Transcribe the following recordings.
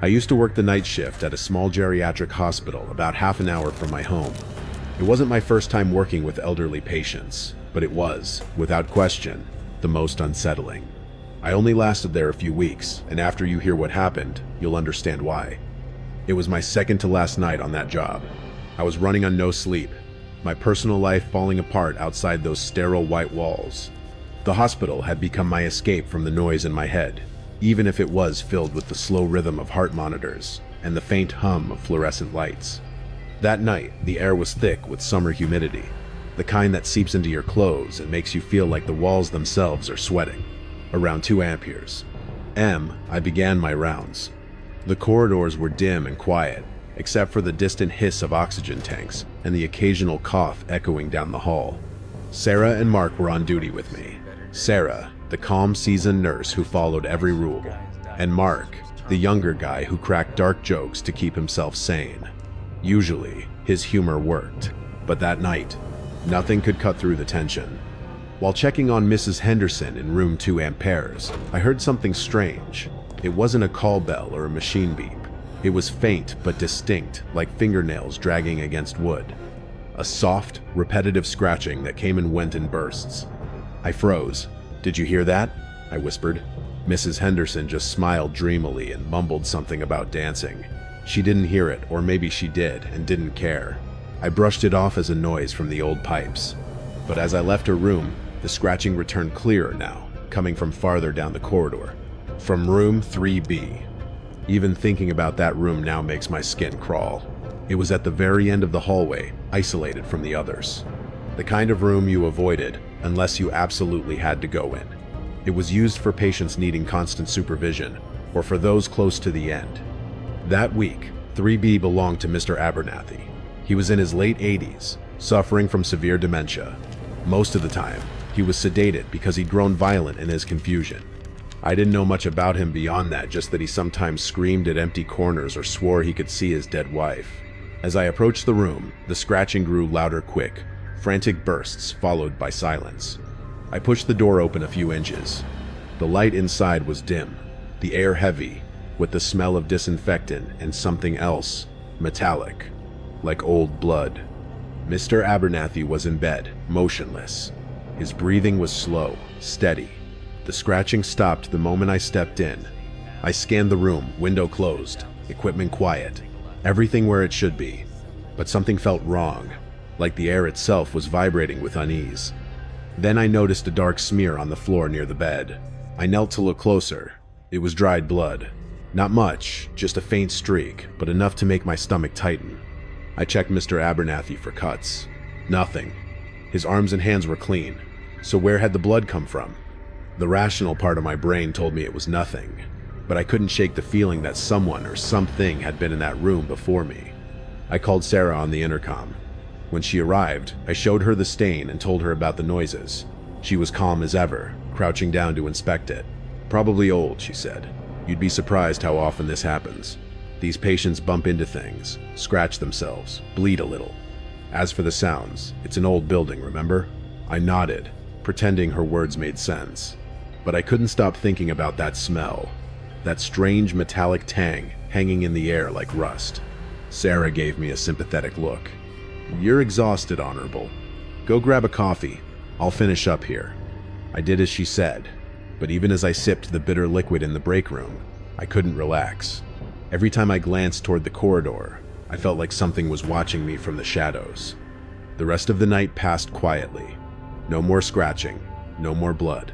I used to work the night shift at a small geriatric hospital about half an hour from my home. It wasn't my first time working with elderly patients, but it was, without question, the most unsettling. I only lasted there a few weeks, and after you hear what happened, you'll understand why. It was my second to last night on that job. I was running on no sleep, my personal life falling apart outside those sterile white walls. The hospital had become my escape from the noise in my head, even if it was filled with the slow rhythm of heart monitors and the faint hum of fluorescent lights. That night, the air was thick with summer humidity, the kind that seeps into your clothes and makes you feel like the walls themselves are sweating. Around 2 amperes. I began my rounds. The corridors were dim and quiet, except for the distant hiss of oxygen tanks and the occasional cough echoing down the hall. Sarah and Mark were on duty with me. Sarah, the calm, seasoned nurse who followed every rule, and Mark, the younger guy who cracked dark jokes to keep himself sane. Usually, his humor worked, but that night, nothing could cut through the tension. While checking on Mrs. Henderson in room 2 amperes, I heard something strange. It wasn't a call bell or a machine beep. It was faint but distinct, like fingernails dragging against wood. A soft, repetitive scratching that came and went in bursts. I froze. "Did you hear that?" I whispered. Mrs. Henderson just smiled dreamily and mumbled something about dancing. She didn't hear it, or maybe she did and didn't care. I brushed it off as a noise from the old pipes. But as I left her room, the scratching returned clearer now, coming from farther down the corridor. From room 3B. Even thinking about that room now makes my skin crawl. It was at the very end of the hallway, isolated from the others. The kind of room you avoided unless you absolutely had to go in. It was used for patients needing constant supervision, or for those close to the end. That week, 3B belonged to Mr. Abernathy. He was in his late 80s, suffering from severe dementia. Most of the time, he was sedated because he'd grown violent in his confusion. I didn't know much about him beyond that, just that he sometimes screamed at empty corners or swore he could see his dead wife. As I approached the room, the scratching grew louder quick, frantic bursts followed by silence. I pushed the door open a few inches. The light inside was dim, the air heavy, with the smell of disinfectant and something else, metallic, like old blood. Mr. Abernathy was in bed, motionless. His breathing was slow, steady. The scratching stopped the moment I stepped in. I scanned the room, window closed, equipment quiet, everything where it should be. But something felt wrong, like the air itself was vibrating with unease. Then I noticed a dark smear on the floor near the bed. I knelt to look closer. It was dried blood. Not much, just a faint streak, but enough to make my stomach tighten. I checked Mr. Abernathy for cuts. Nothing. His arms and hands were clean. So where had the blood come from? The rational part of my brain told me it was nothing, but I couldn't shake the feeling that someone or something had been in that room before me. I called Sarah on the intercom. When she arrived, I showed her the stain and told her about the noises. She was calm as ever, crouching down to inspect it. "Probably old," she said. "You'd be surprised how often this happens. These patients bump into things, scratch themselves, bleed a little. As for the sounds, it's an old building, remember?" I nodded, pretending her words made sense. But I couldn't stop thinking about that smell, that strange metallic tang hanging in the air like rust. Sarah gave me a sympathetic look. "You're exhausted, Honorable. Go grab a coffee. I'll finish up here." I did as she said, but even as I sipped the bitter liquid in the break room, I couldn't relax. Every time I glanced toward the corridor, I felt like something was watching me from the shadows. The rest of the night passed quietly. No more scratching, no more blood.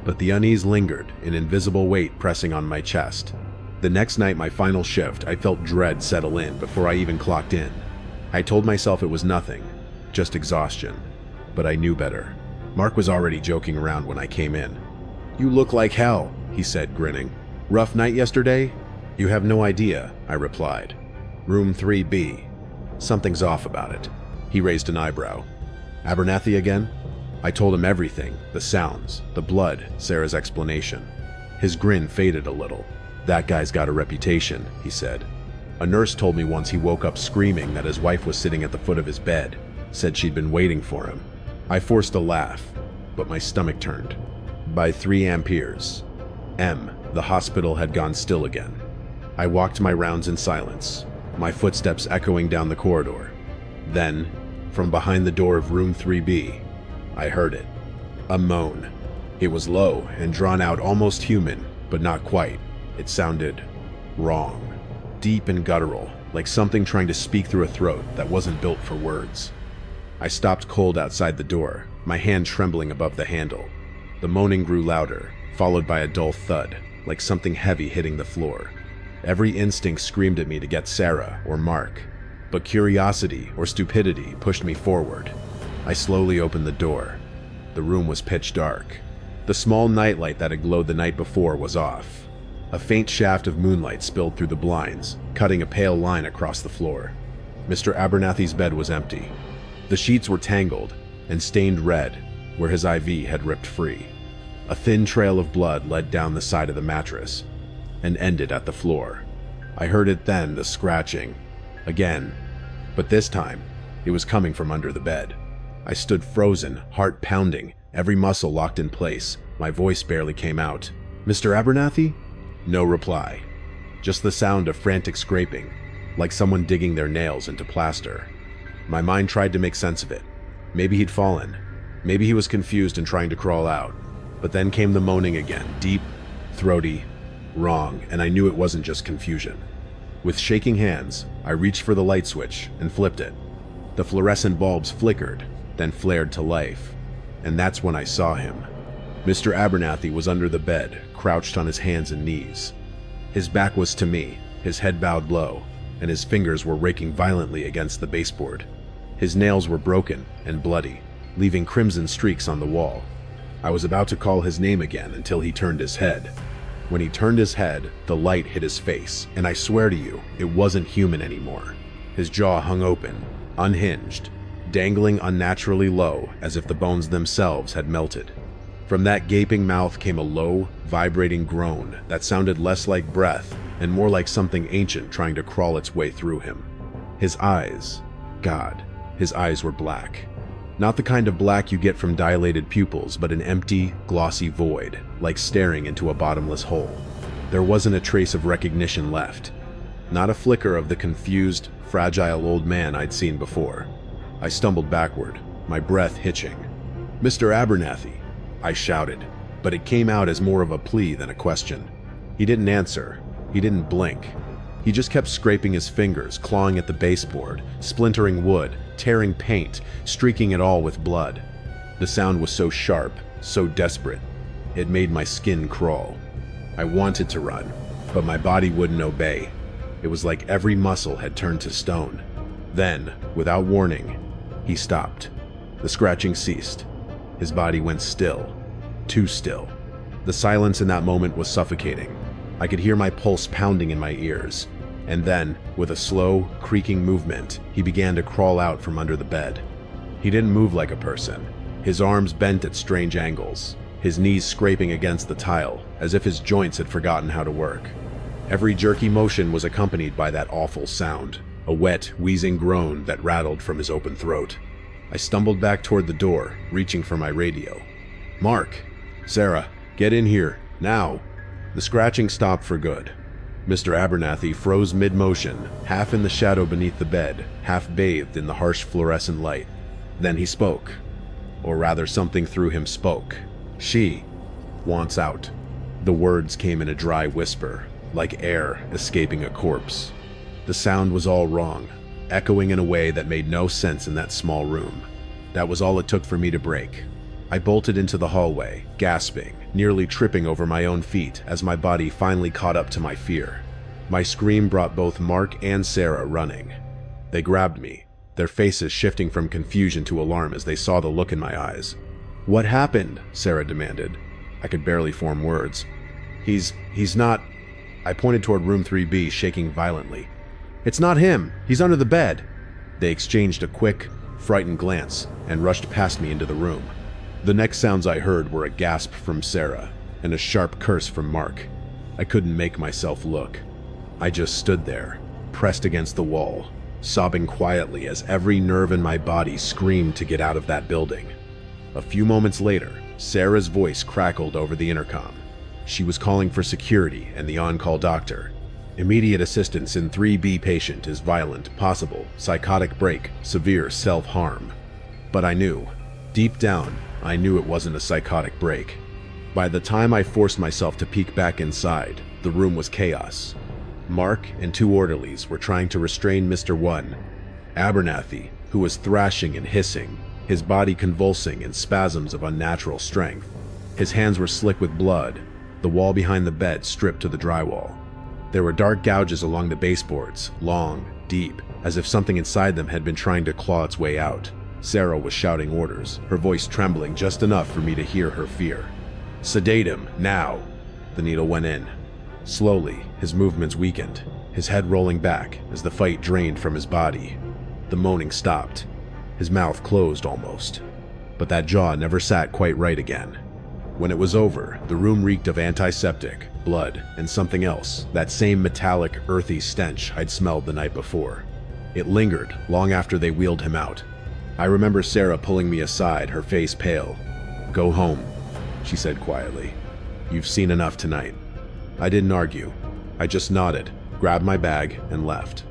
But the unease lingered, an invisible weight pressing on my chest. The next night, my final shift, I felt dread settle in before I even clocked in. I told myself it was nothing, just exhaustion. But I knew better. Mark was already joking around when I came in. "You look like hell," he said, grinning. "Rough night yesterday?" "You have no idea," I replied. "Room 3B. Something's off about it." He raised an eyebrow. "Abernathy again?" I told him everything, the sounds, the blood, Sarah's explanation. His grin faded a little. "That guy's got a reputation," he said. "A nurse told me once he woke up screaming that his wife was sitting at the foot of his bed, said she'd been waiting for him." I forced a laugh, but my stomach turned. By 3 amperes, the hospital had gone still again. I walked my rounds in silence, my footsteps echoing down the corridor. Then, from behind the door of room 3B, I heard it. A moan. It was low and drawn out, almost human, but not quite. It sounded wrong, deep and guttural, like something trying to speak through a throat that wasn't built for words. I stopped cold outside the door, my hand trembling above the handle. The moaning grew louder, followed by a dull thud, like something heavy hitting the floor. Every instinct screamed at me to get Sarah or Mark, but curiosity or stupidity pushed me forward. I slowly opened the door. The room was pitch dark. The small nightlight that had glowed the night before was off. A faint shaft of moonlight spilled through the blinds, cutting a pale line across the floor. Mr. Abernathy's bed was empty. The sheets were tangled and stained red where his IV had ripped free. A thin trail of blood led down the side of the mattress and ended at the floor. I heard it then, the scratching. Again, but this time, it was coming from under the bed. I stood frozen, heart pounding, every muscle locked in place. My voice barely came out. "Mr. Abernathy?" No reply. Just the sound of frantic scraping, like someone digging their nails into plaster. My mind tried to make sense of it. Maybe he'd fallen. Maybe he was confused and trying to crawl out. But then came the moaning again, deep, throaty, wrong, and I knew it wasn't just confusion. With shaking hands, I reached for the light switch and flipped it. The fluorescent bulbs flickered, then flared to life. And that's when I saw him. Mr. Abernathy was under the bed, crouched on his hands and knees. His back was to me, his head bowed low, and his fingers were raking violently against the baseboard. His nails were broken and bloody, leaving crimson streaks on the wall. I was about to call his name again until he turned his head. When he turned his head, the light hit his face, and I swear to you, it wasn't human anymore. His jaw hung open, unhinged, dangling unnaturally low as if the bones themselves had melted. From that gaping mouth came a low, vibrating groan that sounded less like breath and more like something ancient trying to crawl its way through him. His eyes, God, his eyes were black. Not the kind of black you get from dilated pupils, but an empty, glossy void, like staring into a bottomless hole. There wasn't a trace of recognition left. Not a flicker of the confused, fragile old man I'd seen before. I stumbled backward, my breath hitching. "Mr. Abernathy," I shouted, but it came out as more of a plea than a question. He didn't answer. He didn't blink. He just kept scraping his fingers, clawing at the baseboard, splintering wood, tearing paint, streaking it all with blood. The sound was so sharp, so desperate, it made my skin crawl. I wanted to run, but my body wouldn't obey. It was like every muscle had turned to stone. Then, without warning, he stopped. The scratching ceased. His body went still, too still. The silence in that moment was suffocating. I could hear my pulse pounding in my ears. And then, with a slow, creaking movement, he began to crawl out from under the bed. He didn't move like a person. His arms bent at strange angles, his knees scraping against the tile, as if his joints had forgotten how to work. Every jerky motion was accompanied by that awful sound, a wet, wheezing groan that rattled from his open throat. I stumbled back toward the door, reaching for my radio. "Mark! Sarah, get in here, now!" The scratching stopped for good. Mr. Abernathy froze mid-motion, half in the shadow beneath the bed, half bathed in the harsh fluorescent light. Then he spoke. Or rather, something through him spoke. "She wants out." The words came in a dry whisper, like air escaping a corpse. The sound was all wrong, echoing in a way that made no sense in that small room. That was all it took for me to break. I bolted into the hallway, gasping, nearly tripping over my own feet as my body finally caught up to my fear. My scream brought both Mark and Sarah running. They grabbed me, their faces shifting from confusion to alarm as they saw the look in my eyes. "What happened?" Sarah demanded. I could barely form words. He's not..." I pointed toward room 3B, shaking violently. "It's not him! He's under the bed!" They exchanged a quick, frightened glance and rushed past me into the room. The next sounds I heard were a gasp from Sarah and a sharp curse from Mark. I couldn't make myself look. I just stood there, pressed against the wall, sobbing quietly as every nerve in my body screamed to get out of that building. A few moments later, Sarah's voice crackled over the intercom. She was calling for security and the on-call doctor. Immediate assistance in 3B patient is violent, possible, psychotic break, severe self-harm. But I knew. Deep down, I knew it wasn't a psychotic break. By the time I forced myself to peek back inside, the room was chaos. Mark and 2 orderlies were trying to restrain Mr. 1, Abernathy, who was thrashing and hissing, his body convulsing in spasms of unnatural strength. His hands were slick with blood, the wall behind the bed stripped to the drywall. There were dark gouges along the baseboards, long, deep, as if something inside them had been trying to claw its way out. Sarah was shouting orders, her voice trembling just enough for me to hear her fear. "Sedate him, now!" The needle went in. Slowly, his movements weakened, his head rolling back as the fight drained from his body. The moaning stopped. His mouth closed almost. But that jaw never sat quite right again. When it was over, the room reeked of antiseptic, blood, and something else, that same metallic, earthy stench I'd smelled the night before. It lingered long after they wheeled him out. I remember Sarah pulling me aside, her face pale. "Go home," she said quietly. "You've seen enough tonight." I didn't argue. I just nodded, grabbed my bag, and left.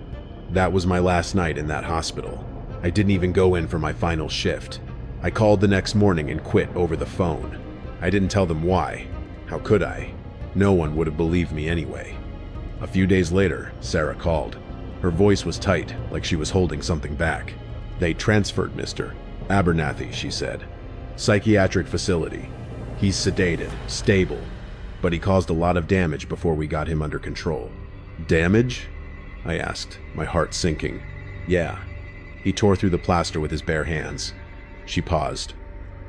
That was my last night in that hospital. I didn't even go in for my final shift. I called the next morning and quit over the phone. I didn't tell them why. How could I? No one would have believed me anyway. A few days later, Sarah called. Her voice was tight, like she was holding something back. "They transferred Mr. Abernathy," she said. "Psychiatric facility. He's sedated, stable, but he caused a lot of damage before we got him under control." "Damage?" I asked, my heart sinking. "Yeah." He tore through the plaster with his bare hands. She paused.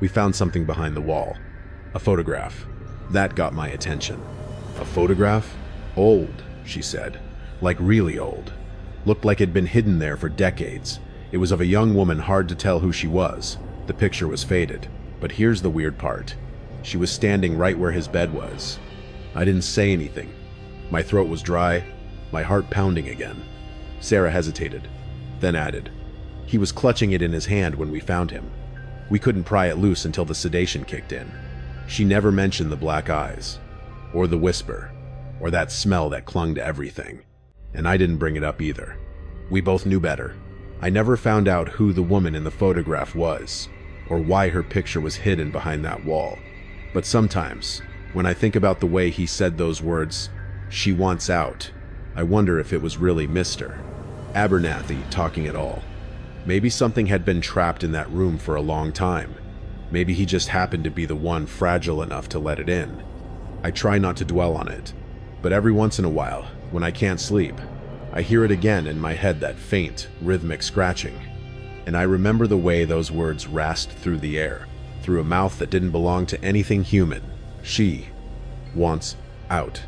"We found something behind the wall. A photograph. That got my attention." "A photograph? Old," she said. "Like really old. Looked like it'd been hidden there for decades. It was of a young woman, hard to tell who she was. The picture was faded. But here's the weird part. She was standing right where his bed was." I didn't say anything. My throat was dry, my heart pounding again. Sarah hesitated, then added, "He was clutching it in his hand when we found him. We couldn't pry it loose until the sedation kicked in." She never mentioned the black eyes, or the whisper, or that smell that clung to everything. And I didn't bring it up either. We both knew better. I never found out who the woman in the photograph was, or why her picture was hidden behind that wall. But sometimes, when I think about the way he said those words, "She wants out," I wonder if it was really Mr. Abernathy talking at all. Maybe something had been trapped in that room for a long time. Maybe he just happened to be the one fragile enough to let it in. I try not to dwell on it, but every once in a while, when I can't sleep, I hear it again in my head, that faint, rhythmic scratching. And I remember the way those words rasped through the air, through a mouth that didn't belong to anything human. "She wants out."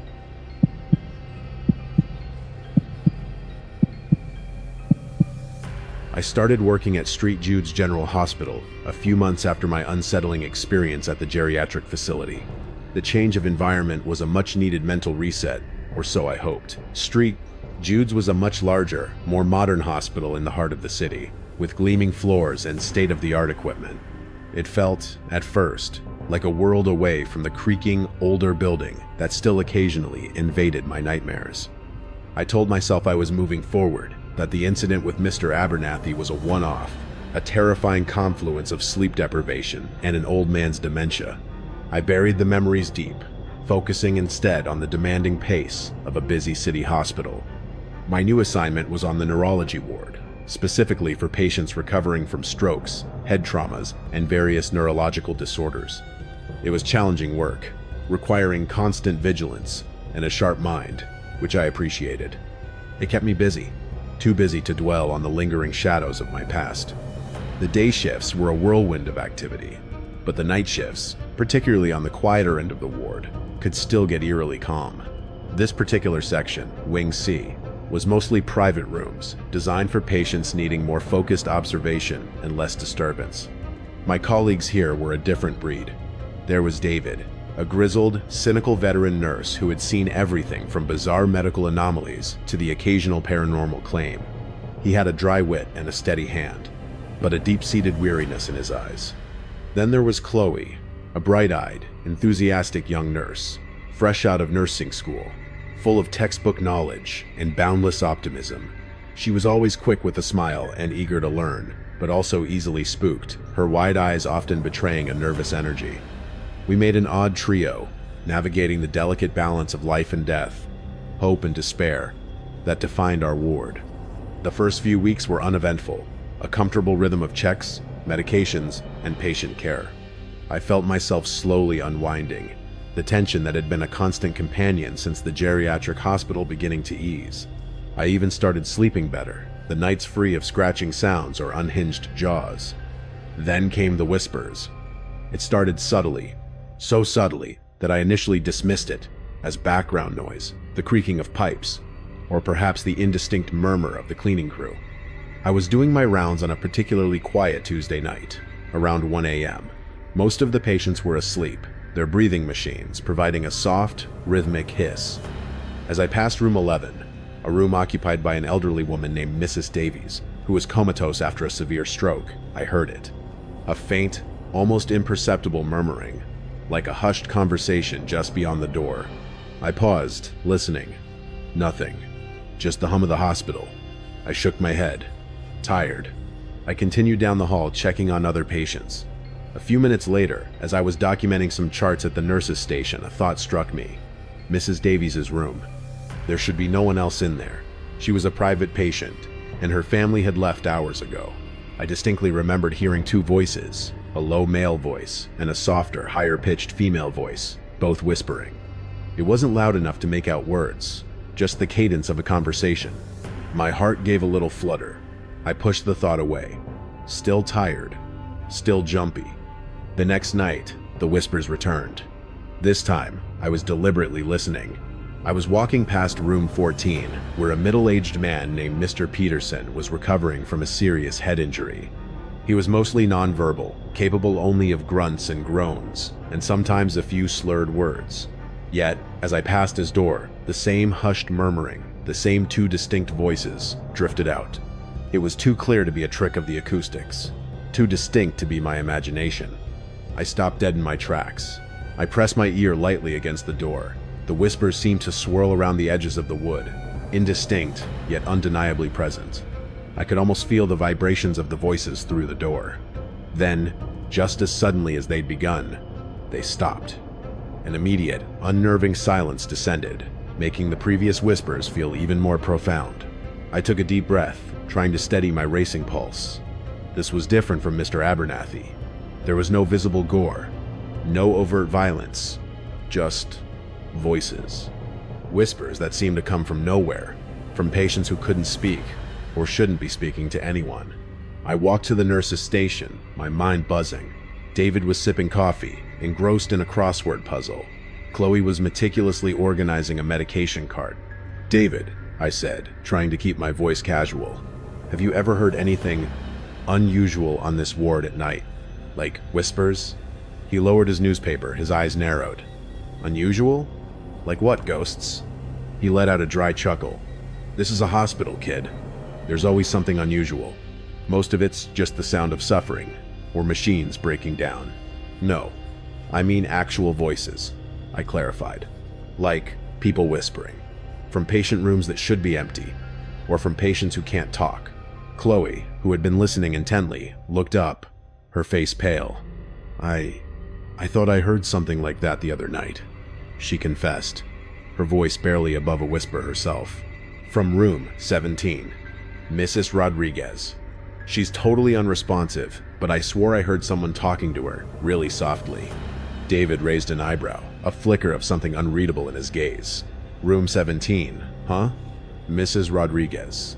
I started working at St. Jude's General Hospital a few months after my unsettling experience at the geriatric facility. The change of environment was a much-needed mental reset, or so I hoped. St. Jude's was a much larger, more modern hospital in the heart of the city, with gleaming floors and state-of-the-art equipment. It felt, at first, like a world away from the creaking, older building that still occasionally invaded my nightmares. I told myself I was moving forward, that the incident with Mr. Abernathy was a one-off, a terrifying confluence of sleep deprivation and an old man's dementia. I buried the memories deep, focusing instead on the demanding pace of a busy city hospital. My new assignment was on the neurology ward, specifically for patients recovering from strokes, head traumas, and various neurological disorders. It was challenging work, requiring constant vigilance and a sharp mind, which I appreciated. It kept me busy, too busy to dwell on the lingering shadows of my past. The day shifts were a whirlwind of activity, but the night shifts, particularly on the quieter end of the ward, could still get eerily calm. This particular section, Wing C, was mostly private rooms, designed for patients needing more focused observation and less disturbance. My colleagues here were a different breed. There was David, a grizzled, cynical veteran nurse who had seen everything from bizarre medical anomalies to the occasional paranormal claim. He had a dry wit and a steady hand, but a deep-seated weariness in his eyes. Then there was Chloe, a bright-eyed, enthusiastic young nurse, fresh out of nursing school, full of textbook knowledge and boundless optimism. She was always quick with a smile and eager to learn, but also easily spooked, her wide eyes often betraying a nervous energy. We made an odd trio, navigating the delicate balance of life and death, hope and despair, that defined our ward. The first few weeks were uneventful, a comfortable rhythm of checks, medications, and patient care. I felt myself slowly unwinding, the tension that had been a constant companion since the geriatric hospital beginning to ease. I even started sleeping better, the nights free of scratching sounds or unhinged jaws. Then came the whispers. It started subtly, so subtly that I initially dismissed it as background noise, the creaking of pipes, or perhaps the indistinct murmur of the cleaning crew. I was doing my rounds on a particularly quiet Tuesday night, around 1 a.m. Most of the patients were asleep, their breathing machines providing a soft, rhythmic hiss. As I passed room 11, a room occupied by an elderly woman named Mrs. Davies, who was comatose after a severe stroke, I heard it. A faint, almost imperceptible murmuring, like a hushed conversation just beyond the door. I paused, listening. Nothing. Just the hum of the hospital. I shook my head. Tired. I continued down the hall, checking on other patients. A few minutes later, as I was documenting some charts at the nurse's station, a thought struck me. Mrs. Davies' room. There should be no one else in there. She was a private patient, and her family had left hours ago. I distinctly remembered hearing two voices, a low male voice and a softer, higher-pitched female voice, both whispering. It wasn't loud enough to make out words, just the cadence of a conversation. My heart gave a little flutter. I pushed the thought away. Still tired, still jumpy. The next night, the whispers returned. This time, I was deliberately listening. I was walking past room 14, where a middle-aged man named Mr. Peterson was recovering from a serious head injury. He was mostly nonverbal, capable only of grunts and groans, and sometimes a few slurred words. Yet, as I passed his door, the same hushed murmuring, the same two distinct voices, drifted out. It was too clear to be a trick of the acoustics, too distinct to be my imagination. I stopped dead in my tracks. I pressed my ear lightly against the door. The whispers seemed to swirl around the edges of the wood, indistinct, yet undeniably present. I could almost feel the vibrations of the voices through the door. Then, just as suddenly as they'd begun, they stopped. An immediate, unnerving silence descended, making the previous whispers feel even more profound. I took a deep breath, trying to steady my racing pulse. This was different from Mr. Abernathy. There was no visible gore, no overt violence, just voices. Whispers that seemed to come from nowhere, from patients who couldn't speak, or shouldn't be speaking to anyone. I walked to the nurse's station, my mind buzzing. David was sipping coffee, engrossed in a crossword puzzle. Chloe was meticulously organizing a medication cart. "David," I said, trying to keep my voice casual, "have you ever heard anything unusual on this ward at night? Like whispers?" He lowered his newspaper, his eyes narrowed. "Unusual? Like what, ghosts?" He let out a dry chuckle. "This is a hospital, kid. There's always something unusual. Most of it's just the sound of suffering, or machines breaking down. No, I mean actual voices," I clarified. Like people whispering. From patient rooms that should be empty, or from patients who can't talk. Chloe, who had been listening intently, looked up, her face pale. I thought I heard something like that the other night," she confessed, her voice barely above a whisper herself. From room 17, Mrs. Rodriguez. "She's totally unresponsive, but I swore I heard someone talking to her, really softly." David raised an eyebrow, a flicker of something unreadable in his gaze. "Room 17, huh? Mrs. Rodriguez.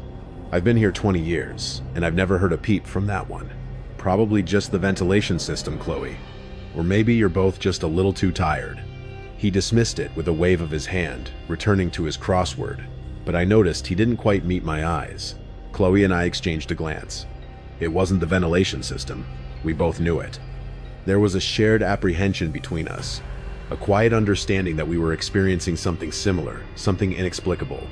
I've been here 20 years, and I've never heard a peep from that one. Probably just the ventilation system, Chloe. Or maybe you're both just a little too tired." He dismissed it with a wave of his hand, returning to his crossword, but I noticed he didn't quite meet my eyes. Chloe and I exchanged a glance. It wasn't the ventilation system. We both knew it. There was a shared apprehension between us, a quiet understanding that we were experiencing something similar, something inexplicable.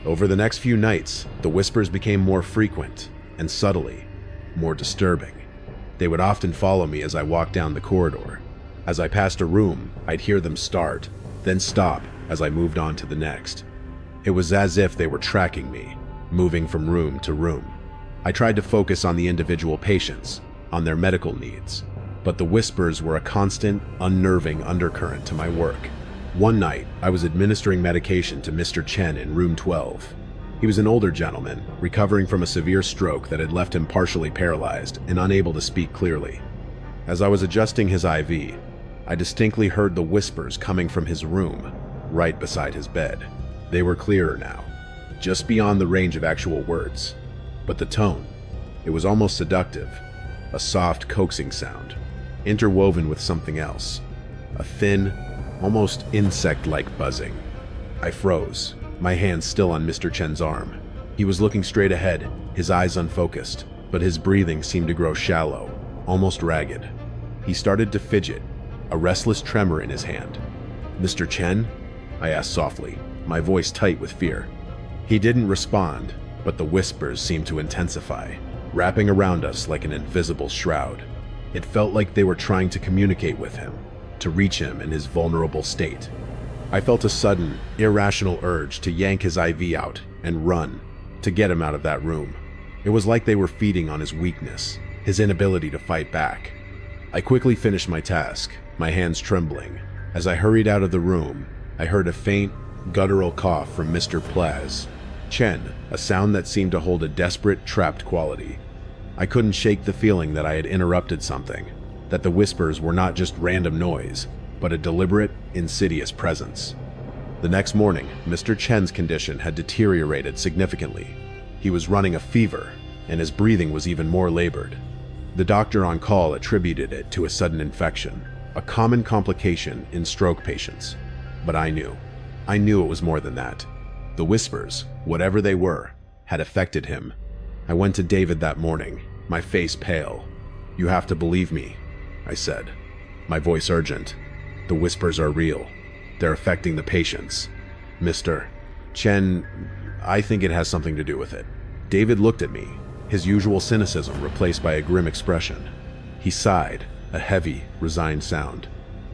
Over the next few nights, the whispers became more frequent, and subtly, more disturbing. They would often follow me as I walked down the corridor. As I passed a room, I'd hear them start, then stop, as I moved on to the next. It was as if they were tracking me, moving from room to room. I tried to focus on the individual patients, on their medical needs, but the whispers were a constant, unnerving undercurrent to my work. One night, I was administering medication to Mr. Chen in room 12. He was an older gentleman, recovering from a severe stroke that had left him partially paralyzed and unable to speak clearly. As I was adjusting his IV, I distinctly heard the whispers coming from his room, right beside his bed. They were clearer now, just beyond the range of actual words. But the tone, it was almost seductive, a soft, coaxing sound, interwoven with something else, a thin, almost insect-like buzzing. I froze, my hand still on Mr. Chen's arm. He was looking straight ahead, his eyes unfocused, but his breathing seemed to grow shallow, almost ragged. He started to fidget, a restless tremor in his hand. "Mr. Chen?" I asked softly, my voice tight with fear. He didn't respond, but the whispers seemed to intensify, wrapping around us like an invisible shroud. It felt like they were trying to communicate with him, to reach him in his vulnerable state. I felt a sudden, irrational urge to yank his IV out and run, to get him out of that room. It was like they were feeding on his weakness, his inability to fight back. I quickly finished my task, my hands trembling. As I hurried out of the room, I heard a faint, guttural cough from Mr. Plaz. Chen, a sound that seemed to hold a desperate, trapped quality. I couldn't shake the feeling that I had interrupted something, that the whispers were not just random noise, but a deliberate, insidious presence. The next morning, Mr. Chen's condition had deteriorated significantly. He was running a fever, and his breathing was even more labored. The doctor on call attributed it to a sudden infection, a common complication in stroke patients. But I knew it was more than that. The whispers, whatever they were, had affected him. I went to David that morning, my face pale. "You have to believe me," I said, my voice urgent. "The whispers are real. They're affecting the patients. Mr. Chen, I think it has something to do with it." David looked at me, his usual cynicism replaced by a grim expression. He sighed, a heavy, resigned sound.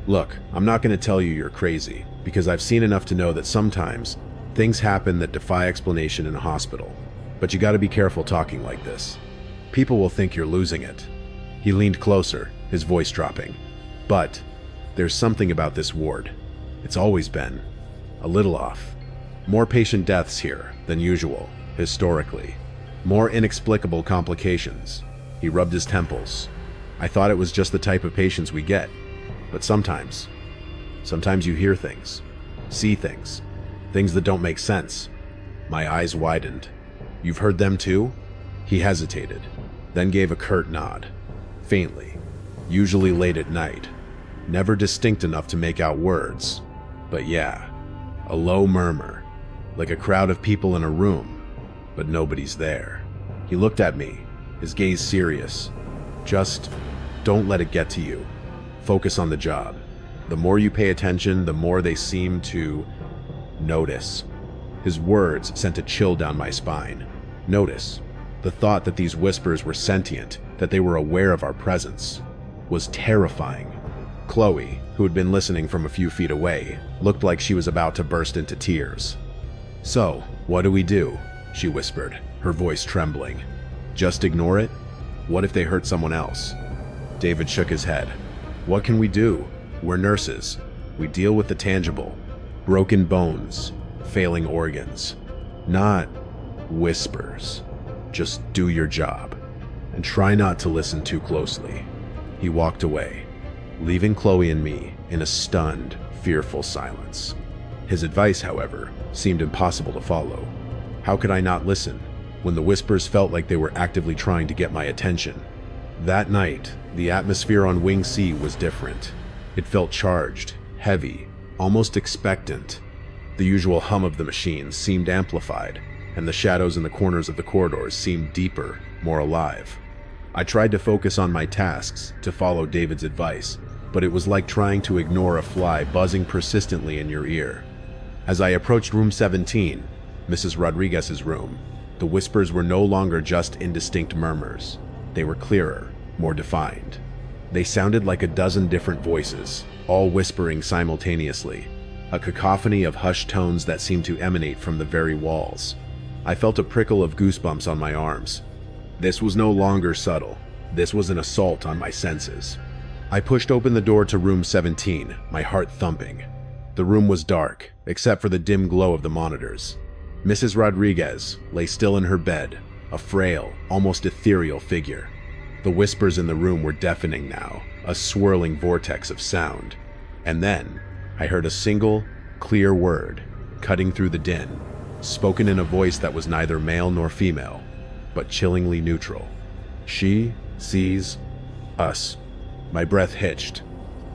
"Look, I'm not going to tell you you're crazy, because I've seen enough to know that sometimes things happen that defy explanation in a hospital. But you got to be careful talking like this. People will think you're losing it." He leaned closer, his voice dropping. "But there's something about this ward. It's always been a little off. More patient deaths here than usual, historically. More inexplicable complications." He rubbed his temples. "I thought it was just the type of patients we get. But sometimes you hear things, see things that don't make sense." My eyes widened. "You've heard them too?" He hesitated, then gave a curt nod, faintly, usually late at night, never distinct enough to make out words. But yeah, a low murmur, like a crowd of people in a room, but nobody's there. He looked at me, his gaze serious. "Just don't let it get to you. Focus on the job. The more you pay attention, the more they seem to notice." His words sent a chill down my spine. Notice. The thought that these whispers were sentient, that they were aware of our presence, was terrifying. Chloe, who had been listening from a few feet away, looked like she was about to burst into tears. "So, what do we do?" she whispered, her voice trembling. "Just ignore it? What if they hurt someone else?" David shook his head. "What can we do? We're nurses. We deal with the tangible. Broken bones, failing organs. Not whispers. Just do your job. And try not to listen too closely." He walked away, leaving Chloe and me in a stunned, fearful silence. His advice, however, seemed impossible to follow. How could I not listen when the whispers felt like they were actively trying to get my attention? That night, the atmosphere on Wing C was different. It felt charged, heavy, almost expectant. The usual hum of the machines seemed amplified, and the shadows in the corners of the corridors seemed deeper, more alive. I tried to focus on my tasks, to follow David's advice, but it was like trying to ignore a fly buzzing persistently in your ear. As I approached room 17, Mrs. Rodriguez's room, the whispers were no longer just indistinct murmurs. They were clearer, more defined. They sounded like a dozen different voices, all whispering simultaneously. a cacophony of hushed tones that seemed to emanate from the very walls. I felt a prickle of goosebumps on my arms. This was no longer subtle. This was an assault on my senses. I pushed open the door to room 17, my heart thumping. The room was dark, except for the dim glow of the monitors. Mrs. Rodriguez lay still in her bed, a frail, almost ethereal figure. The whispers in the room were deafening now, a swirling vortex of sound. And then, I heard a single, clear word, cutting through the din, spoken in a voice that was neither male nor female, but chillingly neutral. She sees us. My breath hitched.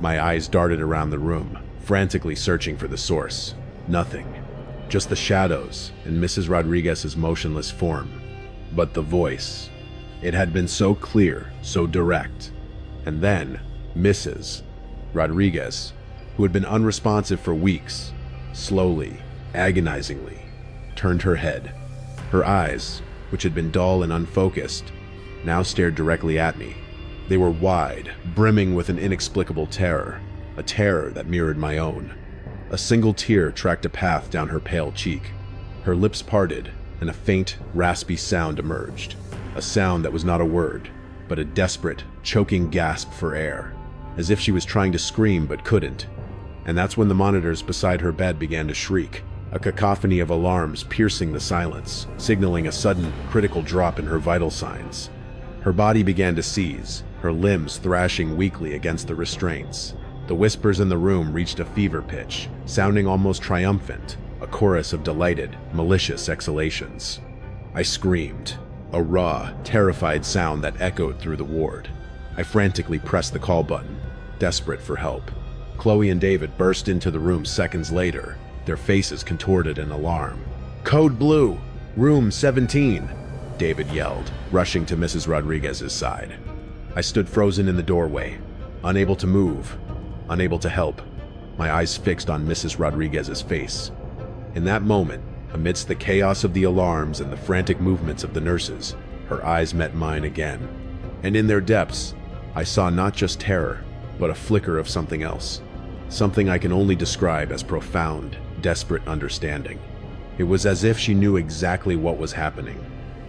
My eyes darted around the room, frantically searching for the source. Nothing. Just the shadows and Mrs. Rodriguez's motionless form. But the voice. It had been so clear, so direct. And then, Mrs. Rodriguez, who had been unresponsive for weeks, slowly, agonizingly, turned her head. Her eyes, which had been dull and unfocused, now stared directly at me. They were wide, brimming with an inexplicable terror, a terror that mirrored my own. A single tear tracked a path down her pale cheek. Her lips parted, and a faint, raspy sound emerged. A sound that was not a word, but a desperate, choking gasp for air, as if she was trying to scream but couldn't. And that's when the monitors beside her bed began to shriek, a cacophony of alarms piercing the silence, signaling a sudden, critical drop in her vital signs. Her body began to seize, her limbs thrashing weakly against the restraints. The whispers in the room reached a fever pitch, sounding almost triumphant, a chorus of delighted, malicious exhalations. I screamed, a raw, terrified sound that echoed through the ward. I frantically pressed the call button, desperate for help. Chloe and David burst into the room seconds later, their faces contorted in alarm. "Code Blue! Room 17!" David yelled, rushing to Mrs. Rodriguez's side. I stood frozen in the doorway, unable to move, unable to help, my eyes fixed on Mrs. Rodriguez's face. In that moment, amidst the chaos of the alarms and the frantic movements of the nurses, her eyes met mine again. And in their depths, I saw not just terror, but a flicker of something else. Something I can only describe as profound, desperate understanding. It was as if she knew exactly what was happening,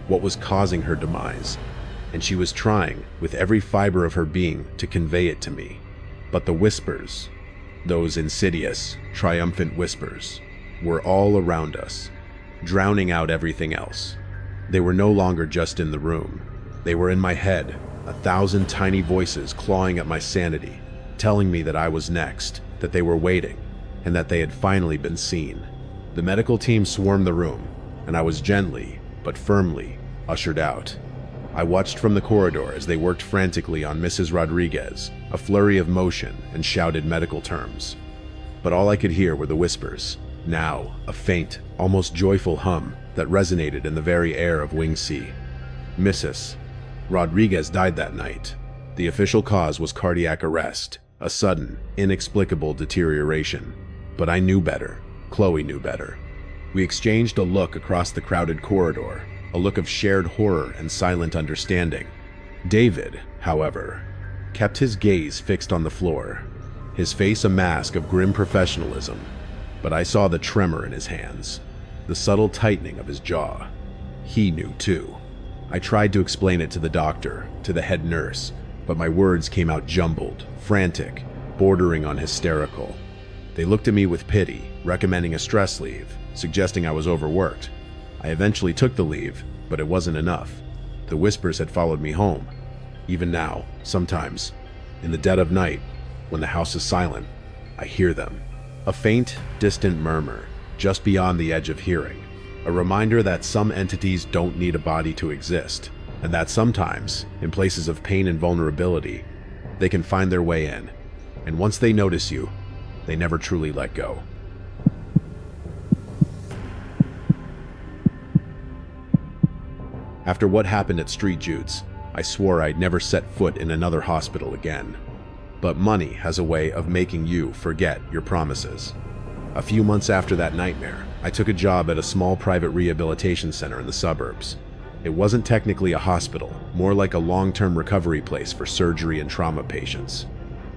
what was causing her demise, and she was trying, with every fiber of her being, to convey it to me. But the whispers, those insidious, triumphant whispers, were all around us, drowning out everything else. They were no longer just in the room. They were in my head, 1,000 tiny voices clawing at my sanity, telling me that I was next, that they were waiting, and that they had finally been seen. The medical team swarmed the room, and I was gently, but firmly, ushered out. I watched from the corridor as they worked frantically on Mrs. Rodriguez, a flurry of motion and shouted medical terms. But all I could hear were the whispers, now a faint, almost joyful hum that resonated in the very air of Wing C. Mrs. Rodriguez died that night. The official cause was cardiac arrest, a sudden, inexplicable deterioration. But I knew better. Chloe knew better. We exchanged a look across the crowded corridor, a look of shared horror and silent understanding. David, however, kept his gaze fixed on the floor, his face a mask of grim professionalism. But I saw the tremor in his hands, the subtle tightening of his jaw. He knew too. I tried to explain it to the doctor, to the head nurse, but my words came out jumbled, frantic, bordering on hysterical. They looked at me with pity, recommending a stress leave, suggesting I was overworked. I eventually took the leave, but it wasn't enough. The whispers had followed me home. Even now, sometimes, in the dead of night, when the house is silent, I hear them. A faint, distant murmur, just beyond the edge of hearing. A reminder that some entities don't need a body to exist, and that sometimes, in places of pain and vulnerability, they can find their way in. And once they notice you, they never truly let go. After what happened at Street Jude's, I swore I'd never set foot in another hospital again. But money has a way of making you forget your promises. A few months after that nightmare, I took a job at a small private rehabilitation center in the suburbs. It wasn't technically a hospital, more like a long-term recovery place for surgery and trauma patients.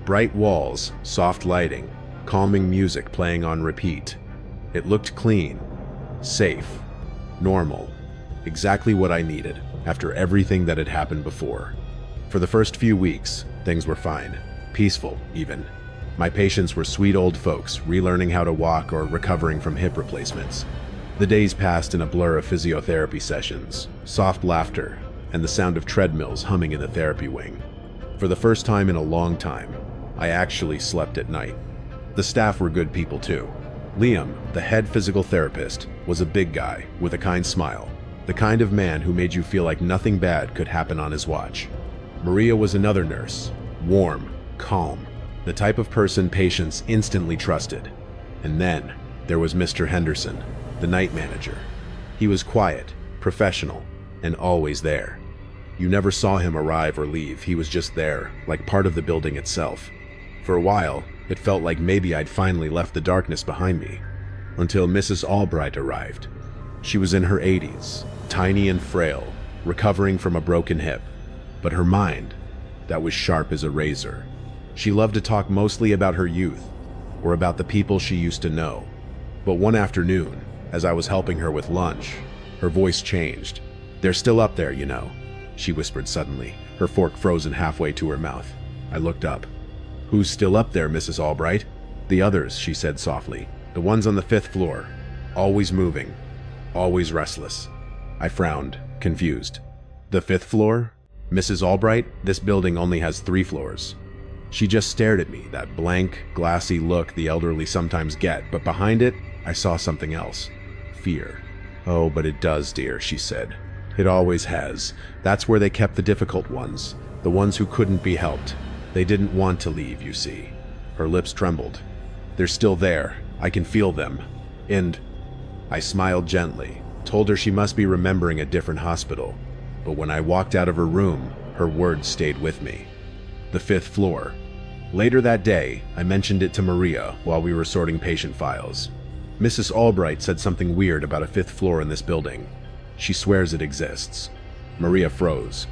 Bright walls, soft lighting, calming music playing on repeat. It looked clean, safe, normal, exactly what I needed after everything that had happened before. For the first few weeks, things were fine, peaceful even. My patients were sweet old folks relearning how to walk or recovering from hip replacements. The days passed in a blur of physiotherapy sessions, soft laughter, and the sound of treadmills humming in the therapy wing. For the first time in a long time, I actually slept at night. The staff were good people too. Liam, the head physical therapist, was a big guy with a kind smile, the kind of man who made you feel like nothing bad could happen on his watch. Maria was another nurse, warm, calm, the type of person patients instantly trusted. And then there was Mr. Henderson, the night manager. He was quiet, professional, and always there. You never saw him arrive or leave. He was just there, like part of the building itself. For a while, it felt like maybe I'd finally left the darkness behind me, until Mrs. Albright arrived. She was in her 80s, tiny and frail, recovering from a broken hip, but her mind, that was sharp as a razor. She loved to talk mostly about her youth, or about the people she used to know. But one afternoon, as I was helping her with lunch, her voice changed. "They're still up there, you know," she whispered suddenly, her fork frozen halfway to her mouth. I looked up. "Who's still up there, Mrs. Albright?" "The others," she said softly. "The ones on the 5th floor. Always moving. Always restless." I frowned, confused. "The 5th floor? Mrs. Albright, this building only has 3 floors." She just stared at me, that blank, glassy look the elderly sometimes get, but behind it, I saw something else. Fear. "Oh, but it does, dear," she said. "It always has. That's where they kept the difficult ones, the ones who couldn't be helped. They didn't want to leave, you see." Her lips trembled. "They're still there. I can feel them. And..." I smiled gently, told her she must be remembering a different hospital. But when I walked out of her room, her words stayed with me. The 5th floor. Later that day, I mentioned it to Maria while we were sorting patient files. Mrs. Albright said something weird about a 5th floor in this building. She swears it exists. Maria froze.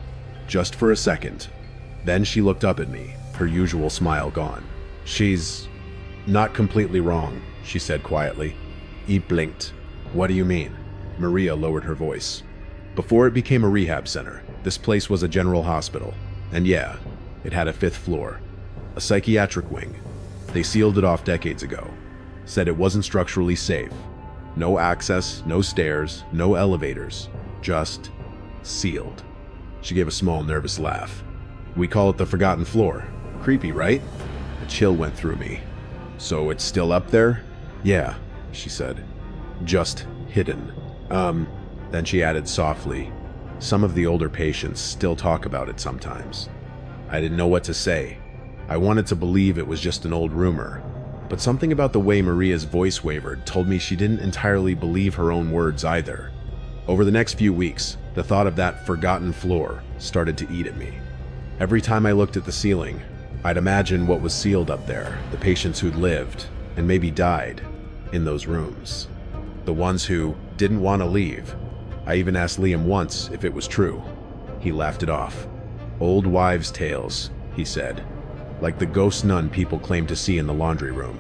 Just for a second. Then she looked up at me, her usual smile gone. "She's not completely wrong," she said quietly. He blinked. "What do you mean?" Maria lowered her voice. "Before it became a rehab center, this place was a general hospital. And yeah, it had a 5th floor. A psychiatric wing. They sealed it off decades ago. Said it wasn't structurally safe. No access, no stairs, no elevators. Just sealed." She gave a small, nervous laugh. "We call it the forgotten floor. Creepy, right?" A chill went through me. "So it's still up there?" "Yeah," she said. "Just hidden." Then she added softly, "Some of the older patients still talk about it sometimes." I didn't know what to say. I wanted to believe it was just an old rumor, but something about the way Maria's voice wavered told me she didn't entirely believe her own words either. Over the next few weeks, the thought of that forgotten floor started to eat at me. Every time I looked at the ceiling, I'd imagine what was sealed up there, the patients who'd lived, and maybe died, in those rooms. The ones who didn't want to leave. I even asked Liam once if it was true. He laughed it off. "Old wives' tales," he said, like the ghost nun people claim to see in the laundry room.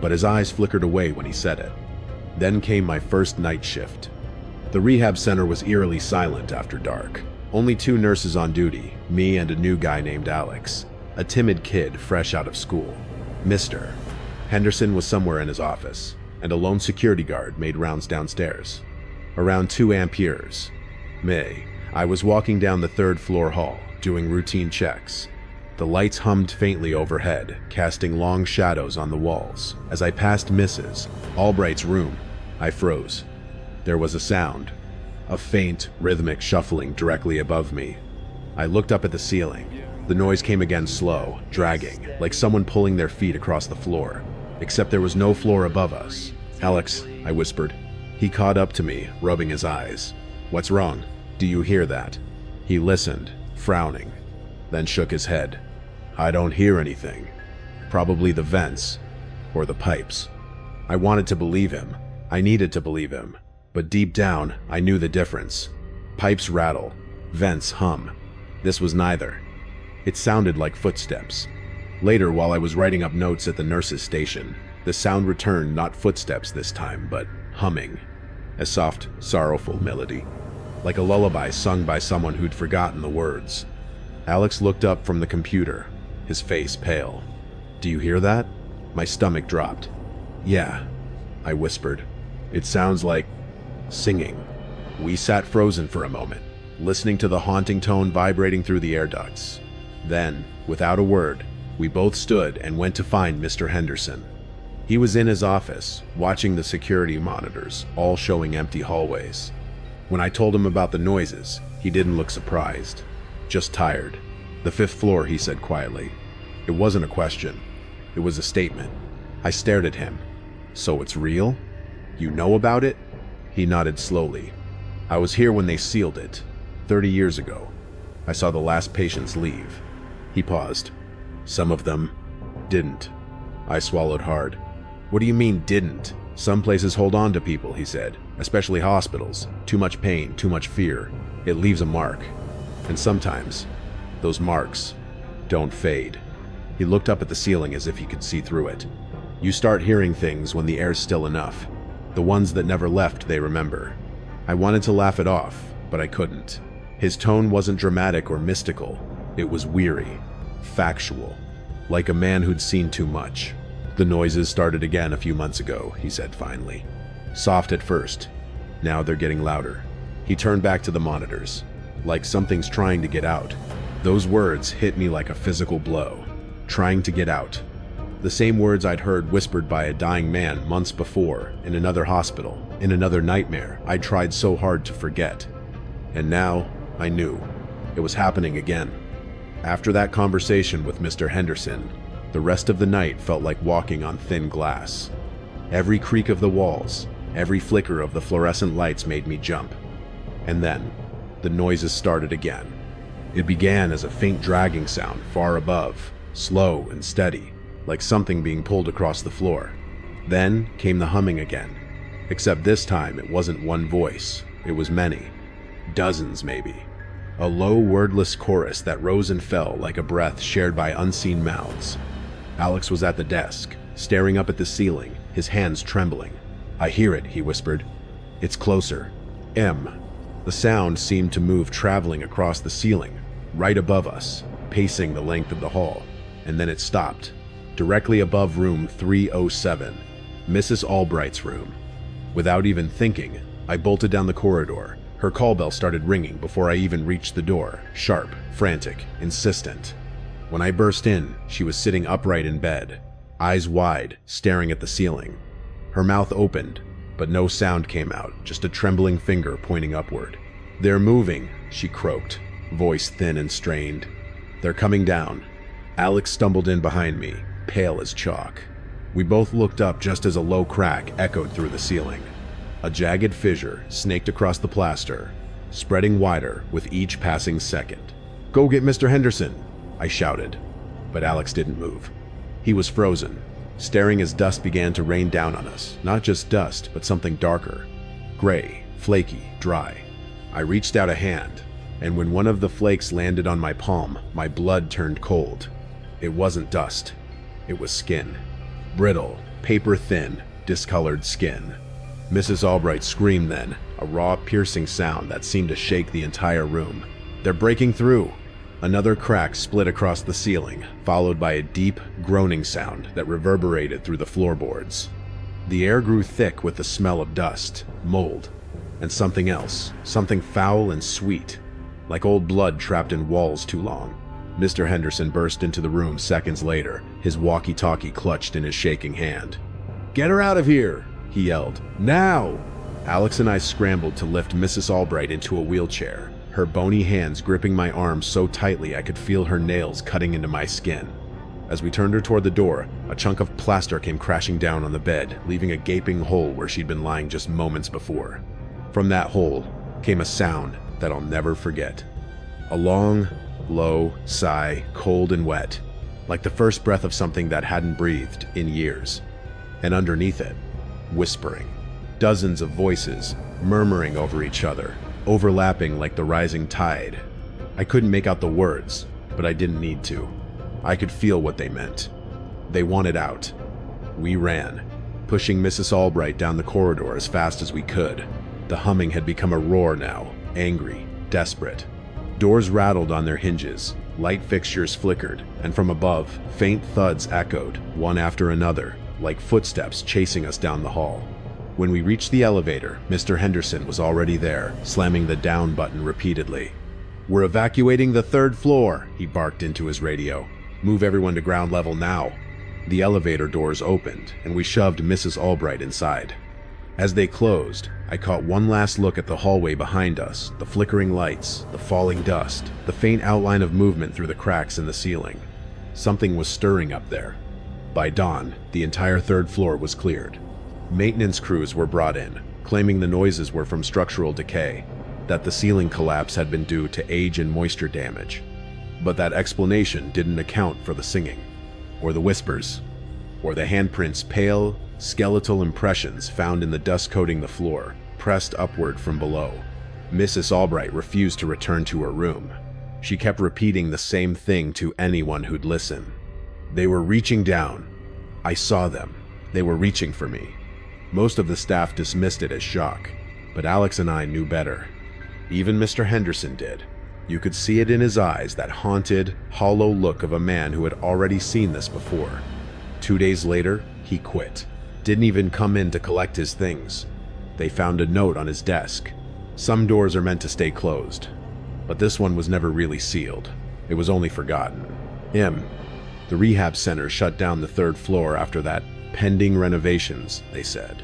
But his eyes flickered away when he said it. Then came my first night shift. The rehab center was eerily silent after dark. Only 2 nurses on duty, me and a new guy named Alex, a timid kid fresh out of school. Mr. Henderson was somewhere in his office, and a lone security guard made rounds downstairs. Around 2 amperes. I was walking down the 3rd floor hall, doing routine checks. The lights hummed faintly overhead, casting long shadows on the walls. As I passed Mrs. Albright's room, I froze. There was a sound, a faint, rhythmic shuffling directly above me. I looked up at the ceiling. The noise came again slow, dragging, like someone pulling their feet across the floor. Except there was no floor above us. "Alex," I whispered. He caught up to me, rubbing his eyes. "What's wrong? Do you hear that?" He listened, frowning, then shook his head. "I don't hear anything. Probably the vents, or the pipes." I wanted to believe him. I needed to believe him. But deep down, I knew the difference. Pipes rattle, vents hum. This was neither. It sounded like footsteps. Later, while I was writing up notes at the nurse's station, The sound returned, not footsteps this time, but humming. A soft, sorrowful melody, like a lullaby sung by someone who'd forgotten the words. Alex looked up from the computer, his face pale. "Do you hear that?" My stomach dropped. "Yeah," I whispered. "It sounds like singing." We sat frozen for a moment, listening to the haunting tone vibrating through the air ducts. Then, without a word, we both stood and went to find Mr. Henderson. He was in his office, watching the security monitors, all showing empty hallways. When I told him about the noises, he didn't look surprised, just tired. "The 5th floor," he said quietly. It wasn't a question. It was a statement. I stared at him. "So it's real? You know about it?" He nodded slowly. "I was here when they sealed it, 30 years ago. I saw the last patients leave." He paused. "Some of them didn't." I swallowed hard. "What do you mean, didn't?" "Some places hold on to people," he said, "especially hospitals. Too much pain, too much fear. It leaves a mark. And sometimes, those marks don't fade." He looked up at the ceiling as if he could see through it. "You start hearing things when the air's still enough. The ones that never left, they remember." I wanted to laugh it off, but I couldn't. His tone wasn't dramatic or mystical. It was weary, factual, like a man who'd seen too much. "The noises started again a few months ago," he said finally. "Soft at first. Now they're getting louder." He turned back to the monitors. "Like something's trying to get out." Those words hit me like a physical blow. Trying to get out. The same words I'd heard whispered by a dying man months before, in another hospital, in another nightmare I'd tried so hard to forget. And now, I knew. It was happening again. After that conversation with Mr. Henderson, the rest of the night felt like walking on thin glass. Every creak of the walls, every flicker of the fluorescent lights made me jump. And then, the noises started again. It began as a faint dragging sound far above, slow and steady, like something being pulled across the floor. Then came the humming again, except this time it wasn't one voice, it was many. Dozens, maybe. A low, wordless chorus that rose and fell like a breath shared by unseen mouths. Alex was at the desk, staring up at the ceiling, his hands trembling. "I hear it," he whispered. "It's closer. M." The sound seemed to move, traveling across the ceiling, right above us, pacing the length of the hall. And then it stopped, directly above room 307, Mrs. Albright's room. Without even thinking, I bolted down the corridor. Her call bell started ringing before I even reached the door, sharp, frantic, insistent. When I burst in, she was sitting upright in bed, eyes wide, staring at the ceiling. Her mouth opened, but no sound came out, just a trembling finger pointing upward. "They're moving," she croaked, voice thin and strained. "They're coming down." Alex stumbled in behind me, pale as chalk. We both looked up just as a low crack echoed through the ceiling. A jagged fissure snaked across the plaster, spreading wider with each passing second. "Go get Mr. Henderson," I shouted, but Alex didn't move. He was frozen, staring as dust began to rain down on us. Not just dust, but something darker. Gray, flaky, dry. I reached out a hand, and when one of the flakes landed on my palm, my blood turned cold. It wasn't dust. It was skin. Brittle, paper-thin, discolored skin. Mrs. Albright screamed then, a raw, piercing sound that seemed to shake the entire room. "They're breaking through!" Another crack split across the ceiling, followed by a deep, groaning sound that reverberated through the floorboards. The air grew thick with the smell of dust, mold, and something else, something foul and sweet, like old blood trapped in walls too long. Mr. Henderson burst into the room seconds later, his walkie-talkie clutched in his shaking hand. "Get her out of here!" he yelled. "Now!" Alex and I scrambled to lift Mrs. Albright into a wheelchair, her bony hands gripping my arm so tightly I could feel her nails cutting into my skin. As we turned her toward the door, a chunk of plaster came crashing down on the bed, leaving a gaping hole where she'd been lying just moments before. From that hole came a sound that I'll never forget. A long, low sigh, cold and wet, like the first breath of something that hadn't breathed in years. And underneath it, whispering. Dozens of voices, murmuring over each other, overlapping like the rising tide. I couldn't make out the words, but I didn't need to. I could feel what they meant. They wanted out. We ran, pushing Mrs. Albright down the corridor as fast as we could. The humming had become a roar now, angry, desperate. Doors rattled on their hinges, light fixtures flickered, and from above, faint thuds echoed, one after another, like footsteps chasing us down the hall. When we reached the elevator, Mr. Henderson was already there, slamming the down button repeatedly. "We're evacuating the 3rd floor," he barked into his radio. "Move everyone to ground level now." The elevator doors opened, and we shoved Mrs. Albright inside. As they closed, I caught one last look at the hallway behind us, the flickering lights, the falling dust, the faint outline of movement through the cracks in the ceiling. Something was stirring up there. By dawn, the entire 3rd floor was cleared. Maintenance crews were brought in, claiming the noises were from structural decay, that the ceiling collapse had been due to age and moisture damage. But that explanation didn't account for the singing, or the whispers, or the handprints, pale, skeletal impressions found in the dust coating the floor, pressed upward from below. Mrs. Albright refused to return to her room. She kept repeating the same thing to anyone who'd listen. They were reaching down. I saw them. They were reaching for me. Most of the staff dismissed it as shock, but Alex and I knew better. Even Mr. Henderson did. You could see it in his eyes, that haunted, hollow look of a man who had already seen this before. 2 days later, he quit. Didn't even come in to collect his things. They found a note on his desk. Some doors are meant to stay closed, but this one was never really sealed. It was only forgotten. The rehab center shut down the 3rd floor after that, pending renovations, they said.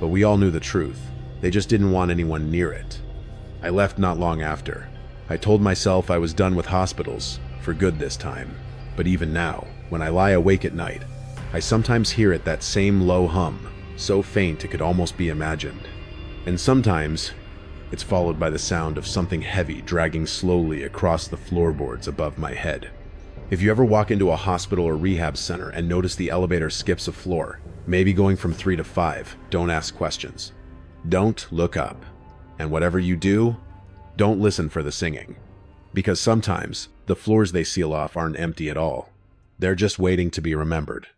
But we all knew the truth. They just didn't want anyone near it. I left not long after. I told myself I was done with hospitals, for good this time. But even now, when I lie awake at night, I sometimes hear it, that same low hum, so faint it could almost be imagined. And sometimes, it's followed by the sound of something heavy dragging slowly across the floorboards above my head. If you ever walk into a hospital or rehab center and notice the elevator skips a floor, maybe going from 3 to 5, don't ask questions. Don't look up. And whatever you do, don't listen for the singing. Because sometimes, the floors they seal off aren't empty at all. They're just waiting to be remembered.